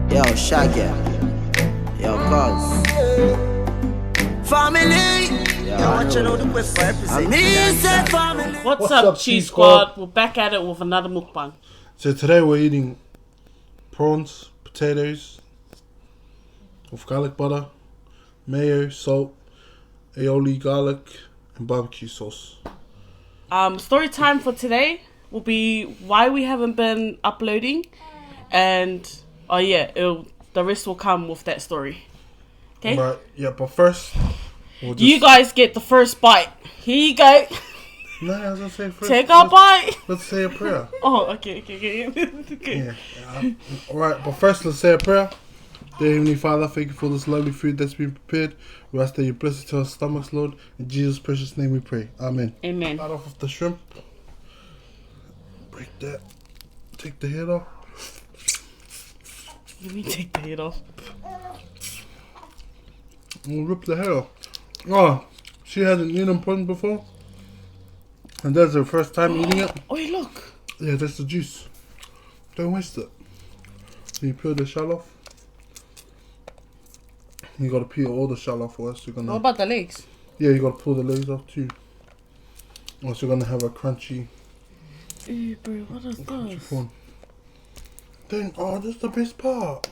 Yo, Shaggy. Yo, cuz. Family. What's up, Cheese Squad? We're back at it with another mukbang. So today we're eating prawns, potatoes, with garlic butter, mayo, salt, aioli garlic, and barbecue sauce. Story time for today will be why we haven't been uploading, and the rest will come with that story. Okay? Right, yeah, but first, You guys get the first bite. Here you go. No, I was gonna say first. Take a bite. Let's say a prayer. Oh, okay. Yeah. Alright, but first let's say a prayer. Dear Heavenly Father, thank you for this lovely food that's been prepared. We ask that you bless it to our stomachs, Lord. In Jesus' precious name we pray. Amen. Amen. Start off with the shrimp. Break that. Take the head off. Let me take the head off. We'll rip the head off. Oh, she hasn't eaten prawns before. And that's her first time eating it. Oh, look. Yeah, that's the juice. Don't waste it. So you peel the shell off. You gotta peel all the shell off for us. You're gonna. What about the legs? Yeah, you gotta pull the legs off too. Or else you're gonna have a crunchy. Ew, bro, what is this? Prawn. Then, oh, that's the best part.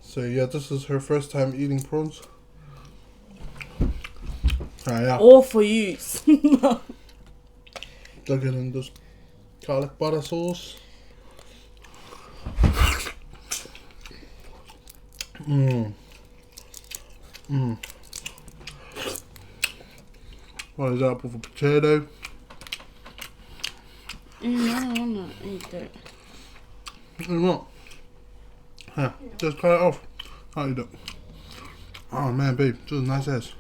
So yeah, this is her first time eating prawns. Yeah. All for you. Dug it in this garlic butter sauce. What is that with a potato? I don't wanna eat that. You what? Yeah, just cut it off. I'll eat it. Oh man, babe, this is nice ass.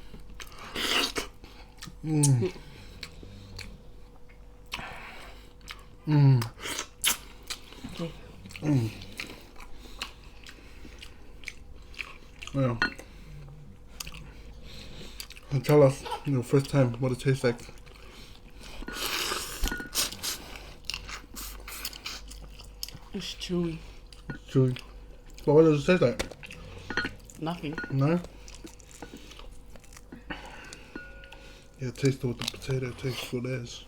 Okay. Yeah. And tell us, first time what it tastes like. It's chewy. Chewy. But what does it taste like? Nothing. No? Yeah, taste it with the potato. Tastes what it is.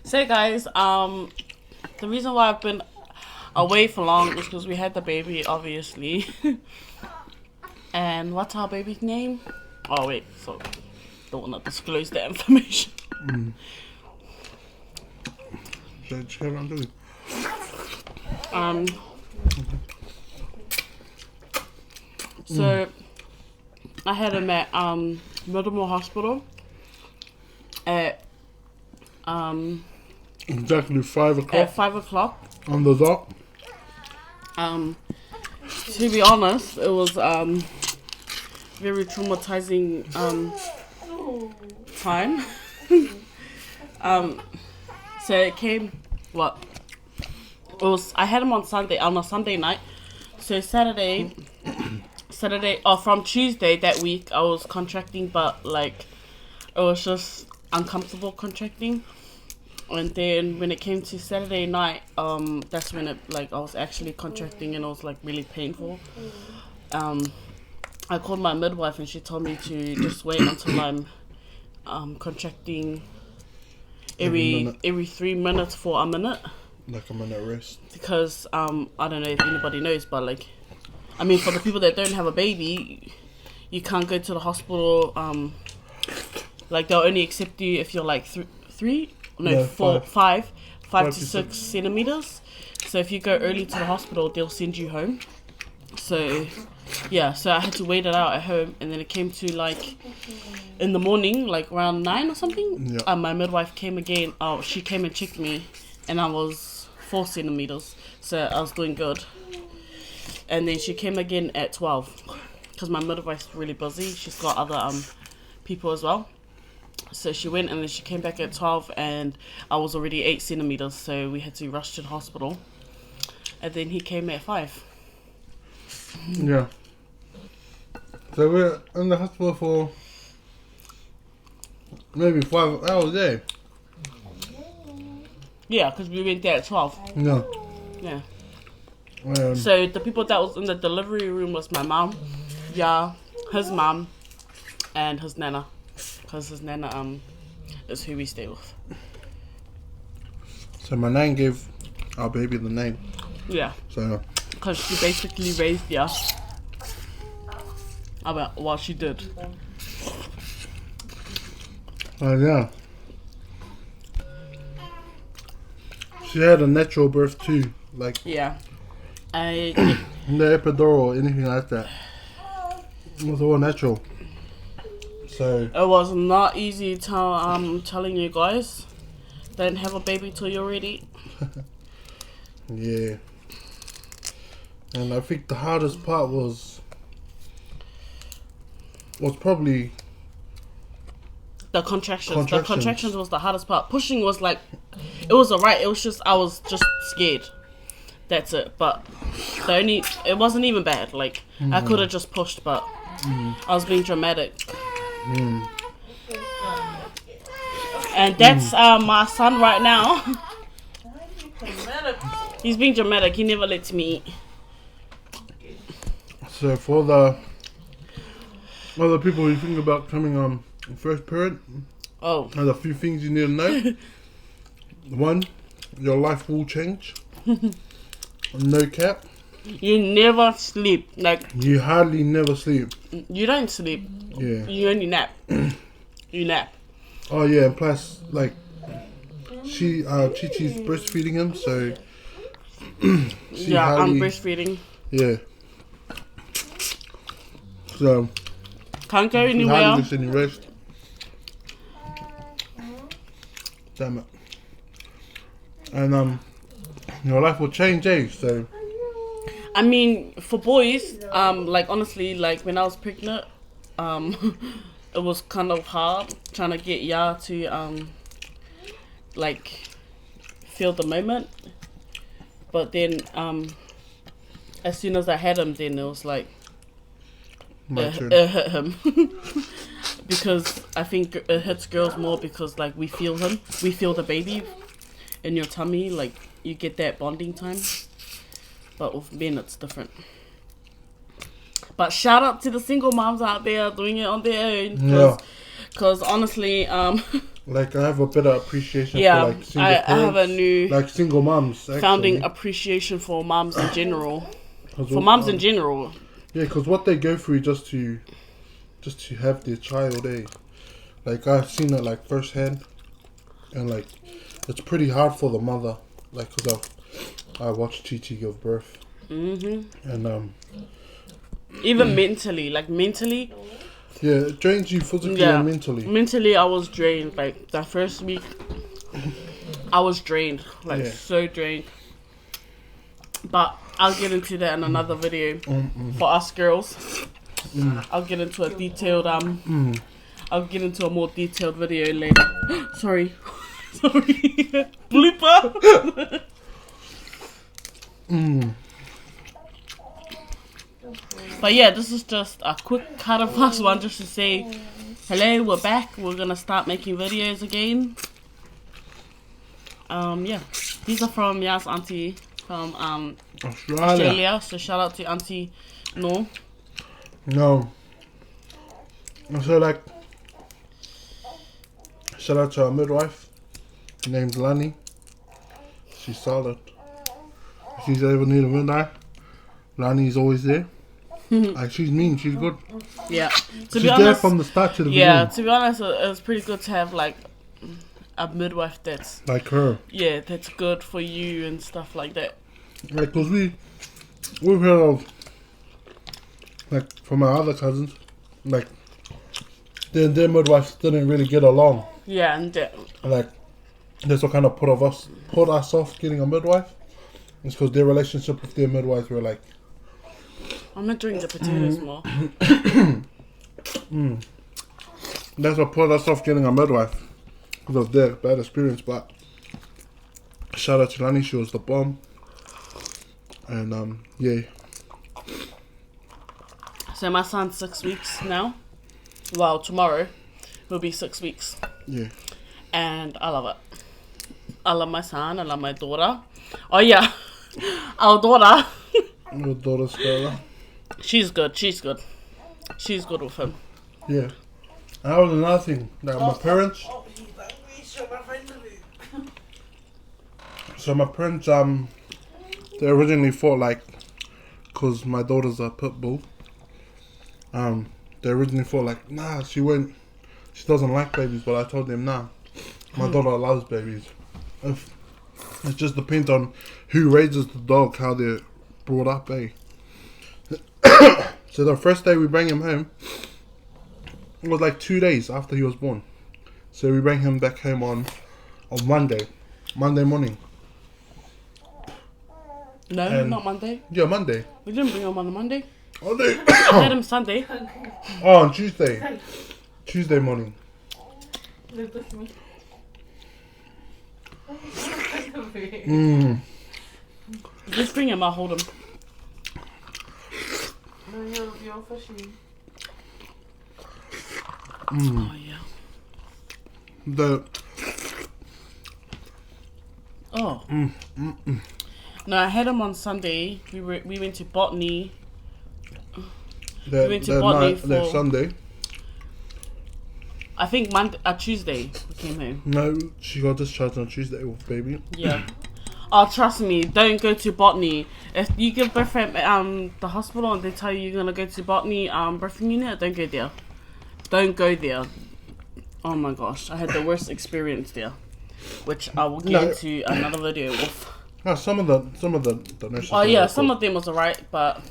So guys, the reason why I've been away for long is because we had the baby, obviously. And what's our baby's name? Oh wait, so don't want to disclose that information. So just carry on doing. So I had him at Middlemore Hospital at Exactly 5 o'clock. At 5 o'clock. On the dot. To be honest, it was very traumatizing time. So it came I had him on a Sunday night. So Saturday from Tuesday that week I was contracting, but like it was just uncomfortable contracting. And then when it came to Saturday night, that's when I was actually contracting and it was like really painful. I called my midwife and she told me to just wait until I'm contracting every 3 minutes for a minute. Like a minute rest. Because I don't know if anybody knows, but for the people that don't have a baby, you can't go to the hospital. They'll only accept you if you're like 5 to 6 centimeters. So if you go early to the hospital, they'll send you home. So yeah, so I had to wait it out at home, and then it came to in the morning, around 9 or something. Yeah. My midwife came again. She came and checked me, and I was 4 centimeters, so I was doing good. And then she came again at 12, because my midwife's really busy. She's got other people as well. So she went and then she came back at 12 and I was already 8 centimeters, so we had to rush to the hospital. And then he came at 5. Yeah. So we're in the hospital for maybe 5 hours, eh? Yeah, because we went there at 12. No. Yeah. Um, So the people that was in the delivery room was my mom, yeah, his mom, and his nana, because his nana is who we stay with. so my nan gave our baby the name. Yeah, So because she basically raised ya. Well, she did. yeah. She had a natural birth too, like Yeah. no epidural or anything like that. It was all natural. So It was not easy telling you guys. Don't have a baby till you're ready. yeah. And I think the hardest part was probably The contractions. The contractions was the hardest part. Pushing was like, it was alright. It was just, I was just scared. That's it. But it wasn't even bad. Like, I could have just pushed, but I was being dramatic. And that's my son right now. He's being dramatic. He never lets me eat. so for the other people who think about becoming first parent. Oh. There's a few things you need to know. One, your life will change. No cap. You never sleep. Like, You hardly never sleep. you don't sleep. Yeah. You only nap. You nap. Oh yeah, and plus like Chichi's breastfeeding him, so Yeah, I'm breastfeeding. Yeah. So Can't go she anywhere. hardly gets any rest. Damn it. And your life will change, eh? So I mean, for boys, like honestly, like when I was pregnant, it was kind of hard trying to get Ya to like feel the moment. But then as soon as I had him, then it was like it hit him. Because I think it hits girls more because like we feel him, we feel the baby in your tummy, like you get that bonding time. But with men it's different. But shout out to the single moms out there doing it on their own. Because honestly, like I have a better appreciation yeah, for like single I parents, have a new like single moms. founding appreciation for moms in general. For what, moms in general. Yeah, because what they go through just to have their child, eh? Like I've seen it like firsthand, and like it's pretty hard for the mother. Like because I watched Chichi give birth, and even mentally, like mentally. Yeah, it drains you physically and mentally. Mentally, I was drained. Like that first week, I was drained, like so drained. But I'll get into that in another video for us girls. I'll get into a detailed I'll get into a more detailed video later. Sorry, blooper. But yeah, this is just a quick cut of us one just to say hello, we're back. We're gonna start making videos again. Yeah, these are from Ya's auntie from Australia. So shout out to Auntie No. So like shout out to our midwife named Lani. She's solid. If she's ever need a midwife, Lani's always there. Like she's mean, she's good. Yeah. She's there from the start to the beginning. Yeah, to be honest, it's pretty good to have like a midwife that's like her. Yeah, that's good for you and stuff like that. Like, cause we've heard of like from my other cousins, like their midwives didn't really get along. Yeah, and like that's what kind of put us off getting a midwife. It's because their relationship with their midwives were like. I'm not doing the potatoes more. That's what put us off getting a midwife because of their bad experience. But shout out to Lani, she was the bomb. And yeah. So my son's 6 weeks now. Well, tomorrow will be 6 weeks. Yeah. And I love it. I love my son. I love my daughter. Oh yeah, our daughter. Your daughter's girl. She's good. She's good. She's good with him. Yeah. And that was another thing. Like my parents. So my parents, they originally thought like, cause my daughter's a pit bull. They originally thought like, nah, she doesn't like babies. But I told them, nah, my daughter loves babies. It just depends on who raises the dog, how they're brought up, eh? So the first day we bring him home, it was like 2 days after he was born. So we bring him back home on Monday morning. No, And- not Monday. Yeah, Monday. We didn't bring him on a Monday. Oh, they- I had him Sunday. oh, on Tuesday. Tuesday morning. Just bring him. I'll hold him. Oh yeah. The Oh. No, I had him on Sunday. We went to botany. the, went to the botany night, the for- Sunday. I think Tuesday we came home. No, she got discharged on Tuesday with baby. Yeah. Oh, trust me, don't go to botany. If you give birth at the hospital and they tell you you're gonna go to botany birthing unit, don't go there. Don't go there. Oh my gosh, I had the worst experience there, which I will get into another video with. No, some of the nurses. Oh yeah, some of them was alright, but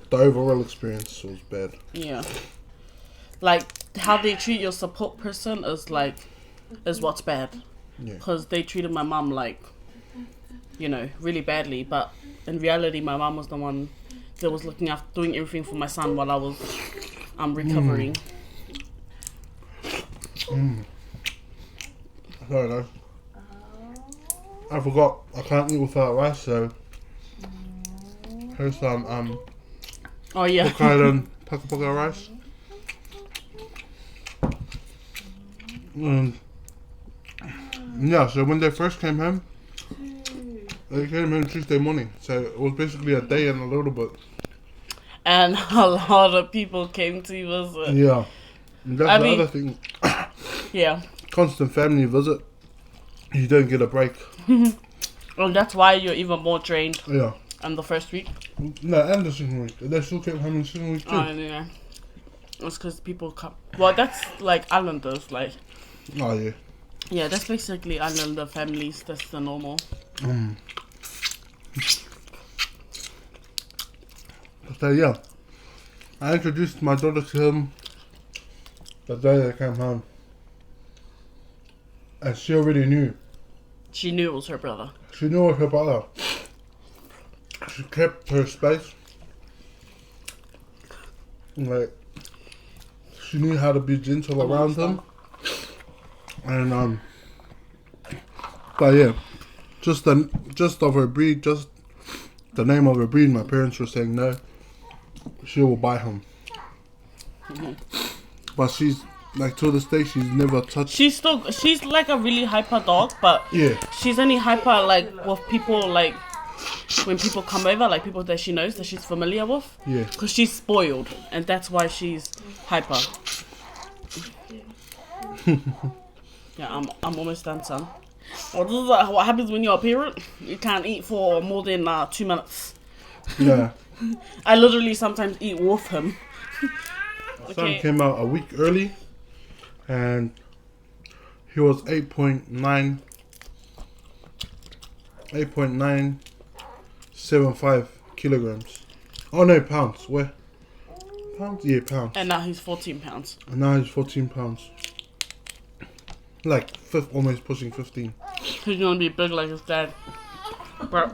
the overall experience was bad. yeah, like how they treat your support person is what's bad. Yeah. Because they treated my mum like, really badly. But in reality, my mum was the one that was looking after, doing everything for my son while I was recovering. Sorry, no. I forgot. I can't eat without rice, so here's some Oh yeah. Hokkaido paka rice. Yeah, so when they first came home, they came home Tuesday morning. So it was basically a day and a little bit. And a lot of people came to visit. Yeah. And that's the other thing. Yeah. Constant family visit. You don't get a break. And that's why you're even more drained Yeah. in the first week. No, and the second week. They still kept having the second week too. Oh yeah. It's because people come. Well, that's like islanders, like. Oh, yeah. Yeah, that's basically islander families. That's the normal. So yeah, I introduced my daughter to him the day they came home. And she already knew. She knew it was her brother. She knew it was her brother. She kept her space. Like, she knew how to be gentle around him. And but yeah, just of her breed, just the name of her breed, my parents were saying no, she will buy him. But she's like, to this day, she's never touched. She's like a really hyper dog, but Yeah. she's only hyper like with people, like when people come over, like people that she knows, that she's familiar with. Yeah. Because she's spoiled, and that's why she's hyper. Yeah, I'm almost done, son. Well, this is what happens when you're a parent. You can't eat for more than 2 minutes. Yeah. I literally sometimes eat with him. Son came out a week early, and he was 8.975 kilograms. Oh no, pounds. Where? Pounds? Yeah, pounds. And now he's 14 pounds. And now he's 14 pounds. Like almost pushing 15. He's gonna be big like his dad. But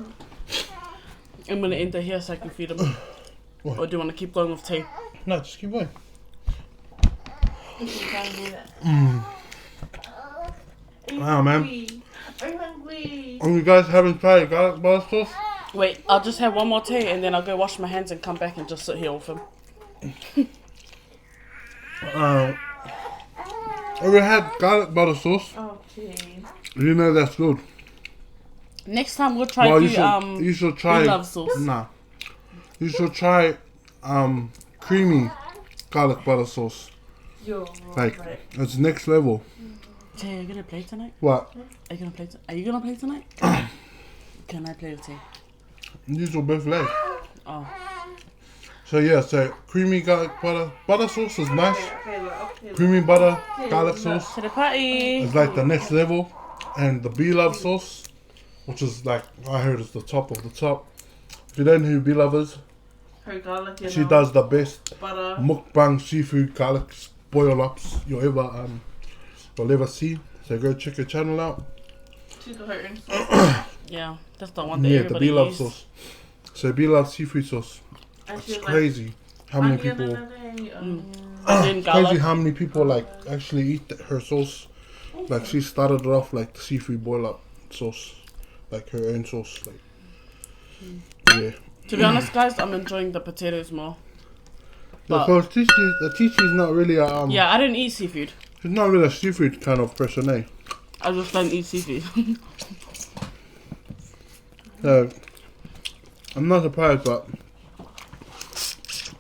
I'm gonna enter here so I can feed him. What? Or do you want to keep going with tea? No, just keep going. Wow, man. I'm hungry. And you guys haven't tried garlic butter sauce? Wait, I'll just have one more tea and then I'll go wash my hands and come back and just sit here with him. Ever had garlic butter sauce? Oh, jeez. You know that's good. Next time we'll try You should try. love sauce. Nah. You should try creamy garlic butter sauce. Yo, Like right. it's next level. Tay, are you gonna play tonight? What? Are you gonna play? Are you gonna play tonight? Can I play with Tay? You should both like. Oh, So yeah, so creamy garlic butter sauce is nice. Okay, look, okay, look. Creamy butter garlic sauce to the party. is like the next level, and the B-Love sauce, which is like I heard is the top of the top. If you don't know who B-Love is, Her garlic, you she know, does the best butter. mukbang seafood garlic boil ups you'll ever see. So go check her channel out. She's got her own. Yeah, that's the one that Yeah, the everybody B-Love uses. sauce. So B-Love seafood sauce. And It's she's crazy how many people. And then Crazy garlic. how many people like actually eat her sauce. Like she started it off like the seafood boil up sauce, like her own sauce. Like yeah, To be honest, guys, I'm enjoying the potatoes more. But because Chichi's not really a yeah, I don't eat seafood. she's not really a seafood kind of person, eh? I just don't eat seafood. So I'm not surprised, but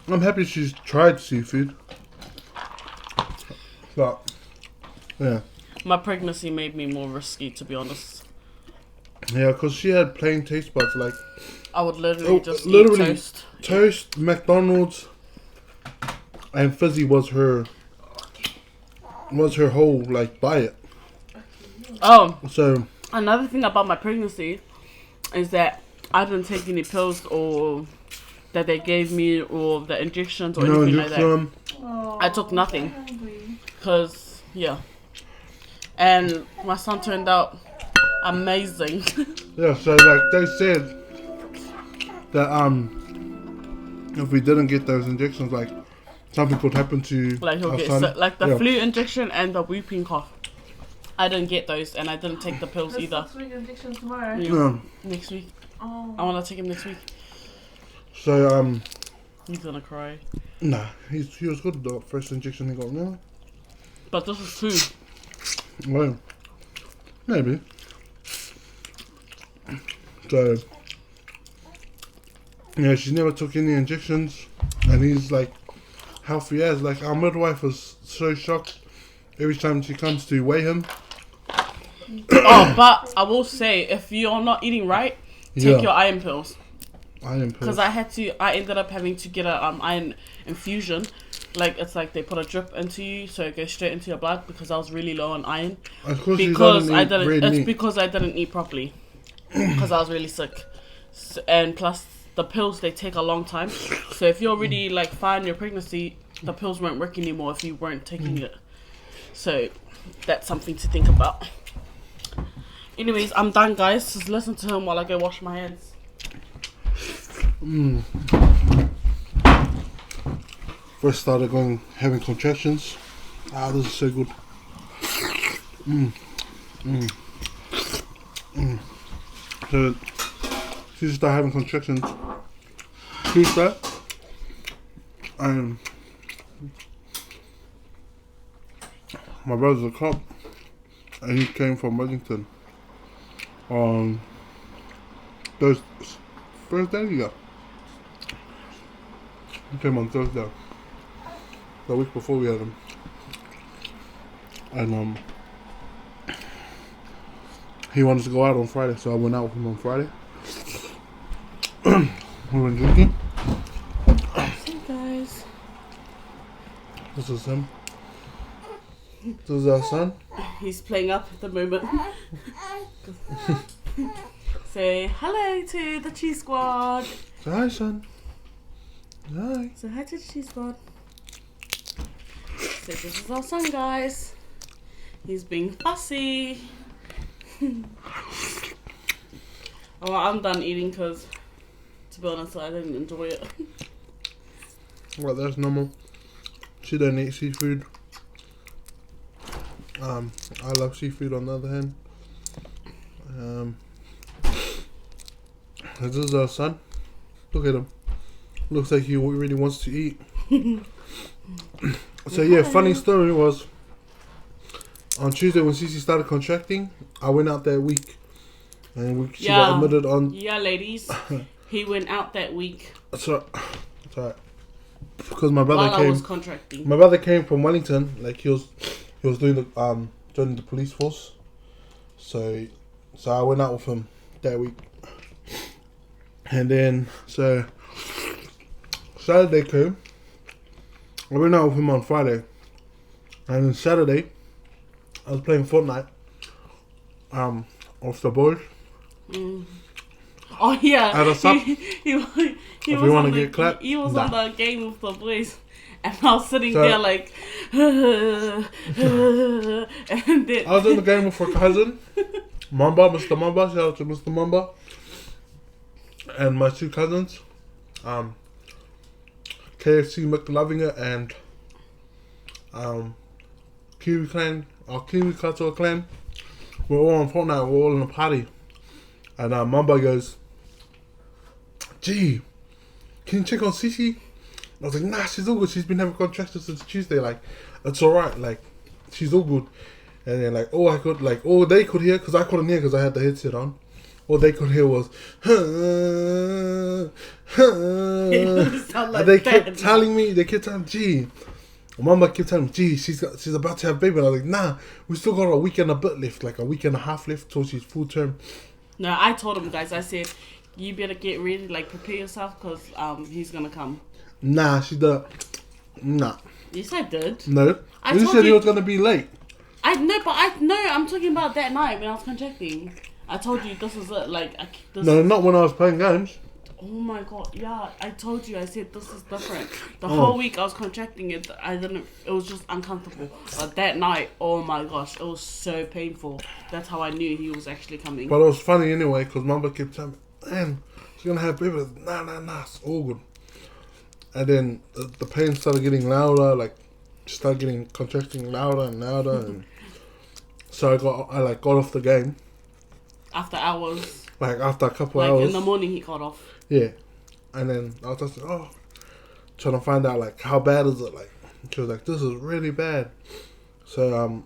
I'm happy she's tried seafood. But yeah, My pregnancy made me more risky, to be honest. yeah, because she had plain taste buds like I would literally just literally eat toast. toast, McDonald's, and fizzy was her whole like diet. Oh, So another thing about my pregnancy is that I didn't take any pills or that they gave me or the injections or no anything like that. injection. I took nothing because yeah, and my son turned out amazing. Yeah, so like they said that if we didn't get those injections, like something could happen to Like he'll our get son. sick, like the Yeah. flu injection and the whooping cough. I didn't get those, and I didn't take the pills either. Next week injection tomorrow. Yeah. Yeah. Next week, Oh. I want to take him next week. So He's gonna cry. nah, he was good. The first injection he got, no, But this is two. well, maybe. So yeah, she never took any injections, and he's like healthy as. Like our midwife was so shocked every time she comes to weigh him. Oh, but I will say, if you're not eating right, take Yeah. your iron pills. Iron Because pills. I ended up having to get a iron infusion. Like, it's like they put a drip into you, so it goes straight into your blood, because I was really low on iron. Of course, Because I didn't. it's because I didn't eat properly. Because I was really sick. And plus, the pills, they take a long time. So if you're already, like, fine in your pregnancy, the pills won't work anymore if you weren't taking it. So, that's something to think about. Anyways, I'm done, guys. Just listen to him while I go wash my hands. First started having contractions. Ah, this is so good. So she started having contractions Tuesday, and my brother's a cop, and he came from Wellington on Thursday. Yeah, he came on Thursday. The week before we had him, and he wanted to go out on Friday, so I went out with him on Friday. We went drinking. See, guys. This is him. This is our son. He's playing up at the moment. Say hello to the cheese squad. Say hi, son. Hi. Say hi to the cheese squad. Say this is our son, guys. He's being fussy. Oh, I'm done eating because, to be honest, I didn't enjoy it. Well, that's normal. She don't eat seafood. I love seafood on the other hand. This is our son. Look at him. Looks like he really wants to eat. So yeah, funny story was on Tuesday when Cici started contracting, I went out that week, and she got admitted on. Yeah, ladies, he went out that week. So, sorry, because my brother while came. I was contracting. My brother came from Wellington. Like he was doing the joining the police force. So I went out with him that week, and then so Saturday came. I went out with him on Friday, and then Saturday I was playing Fortnite with the boys. Oh yeah, At a sub. he was wanna on get clapped? He was Nah. on the game with the boys, and I was sitting So- there like, and then I was in the game with a cousin, Mamba, Mr. Mamba. Shout out to Mr. Mamba, and my two cousins, KFC McLovinger and Kiwi Clan, or Kiwi Katoa Clan. We're all on Fortnite. We're all in a party, and Mamba goes, "Gee, can you check on Cici?" I was like, "Nah, she's all good. She's been having contractions since Tuesday. Like, it's alright. Like, she's all good." And then like, all they could hear, because I couldn't hear because I had the headset on. All they could hear was, sound like and they that. kept telling me, gee. Mama kept telling me, gee, she's about to have a baby. And I was like, nah, we still got a week and a bit left, like a week and a half left till she's full term. No, I told him, guys. I said, you better get ready, like prepare yourself, because he's gonna come. Nah, nah. Yes, I did. No, I you told said he you- was gonna be late. I'm talking about that night when I was contracting. I told you this is it. Like, No, not when I was playing games. Oh my god, yeah, I told you, I said this is different. The Oh. whole week I was contracting it, it was just uncomfortable. But that night, oh my gosh, it was so painful. That's how I knew he was actually coming. But it was funny anyway, because Mama kept telling me, man, she's gonna have a baby. I was like, nah, it's all good. And then the pain started getting louder, like, started getting contracting louder and louder, and so I got off the game. After hours. Like after a couple Like hours. in the morning he got off. Yeah. And then I was just like, trying to find out like how bad is it, like she was like, this is really bad. So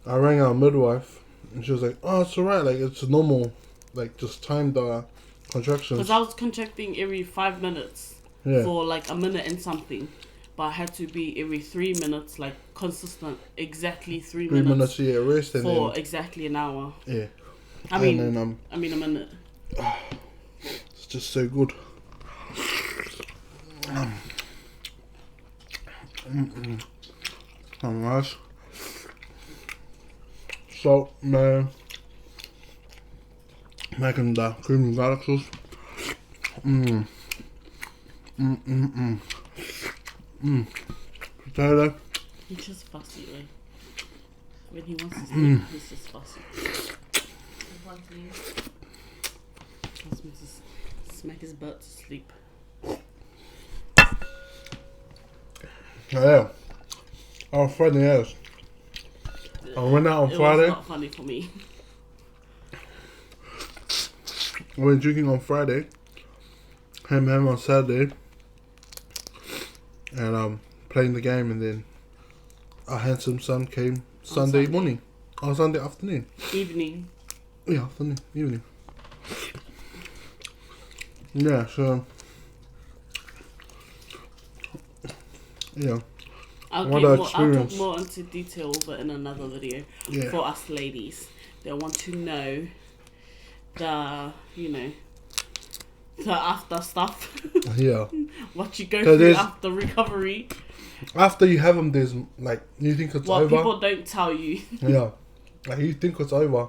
I rang our midwife and she was like, oh, it's alright, like it's normal, like just time the contractions. Because I was contracting every 5 minutes for like a minute and something. But I had to be every 3 minutes, like consistent, exactly 3 minutes. 3 minutes, yeah, rest and for then, exactly an hour. yeah. I mean and then, a minute. it's just so good. Oh, nice. Salt, mayo, making the cream and garlic sauce. Potato. He's just fussy, right? When he wants to sleep, he's just fussy. Wants me to smack his butt to sleep. Yeah. On Friday, yes. I went out on Friday. It was not funny for me. I went drinking on Friday. Ham on Saturday. And playing the game, and then our handsome son came Sunday morning. Or Sunday afternoon. Evening. Yeah, afternoon, evening. Yeah, so yeah. I'll talk more into detail but in another video for us ladies that want to know the after stuff. Yeah. What you go through after recovery. After you have them, there's like you think it's what over. People don't tell you. Yeah, like you think it's over.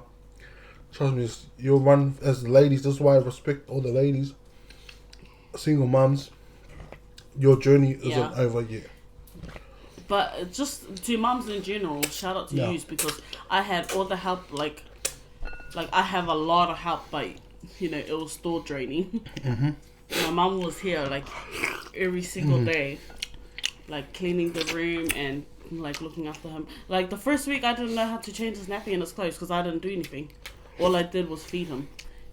Trust me, you'll run as ladies. That's why I respect all the ladies, single mums. Your journey isn't over yet. But just to mums in general, shout out to you because I had all the help. Like I have a lot of help, but it was store draining. Mm-hmm. My mum was here like every single day, like cleaning the room and like looking after him. Like the first week, I didn't know how to change his nappy and his clothes because I didn't do anything. All I did was feed him.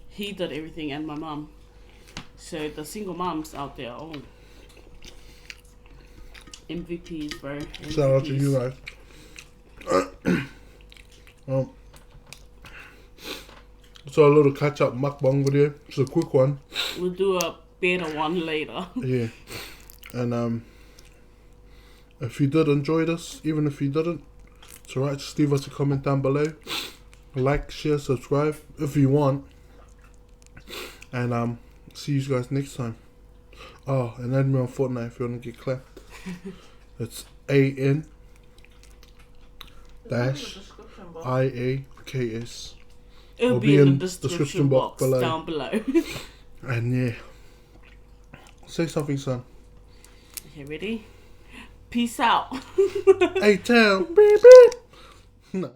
He did everything, and my mum. So the single mums out there, MVPs, bro. Shout out to you guys. So a little catch up mukbang video. Just a quick one. We'll do a better one later. Yeah. And if you did enjoy this, even if you didn't, it's alright, just leave us a comment down below. Like, share, subscribe if you want. And see you guys next time. Oh, and add me on Fortnite if you want to get clapped. It's AN dash IAKS. It'll be in the description box down below. And yeah. Say something, son. Okay, ready? Peace out. A-Town. Beep, beep. No.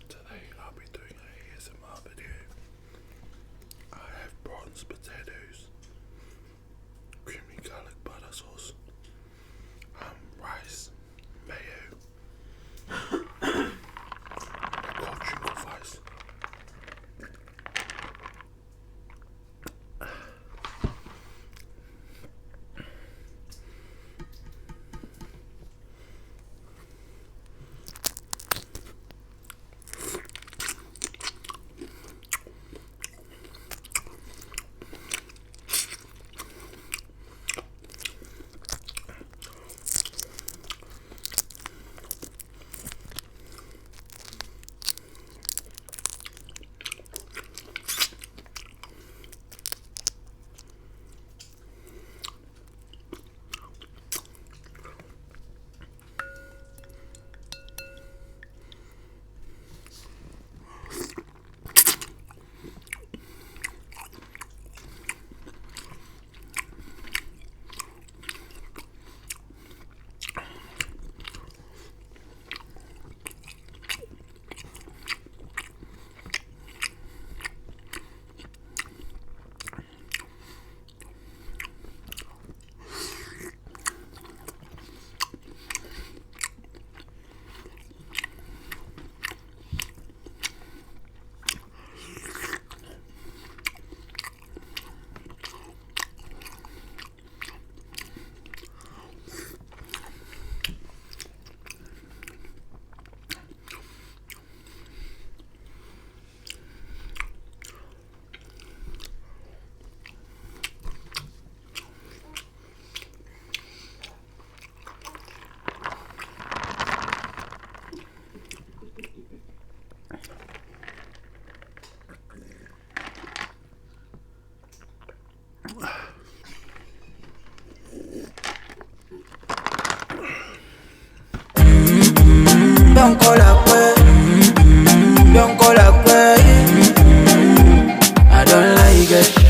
Today I'll be doing a ASMR video. I have prawns, potatoes, creamy garlic butter sauce, rice, mayo, cold trickle fries. Don Cola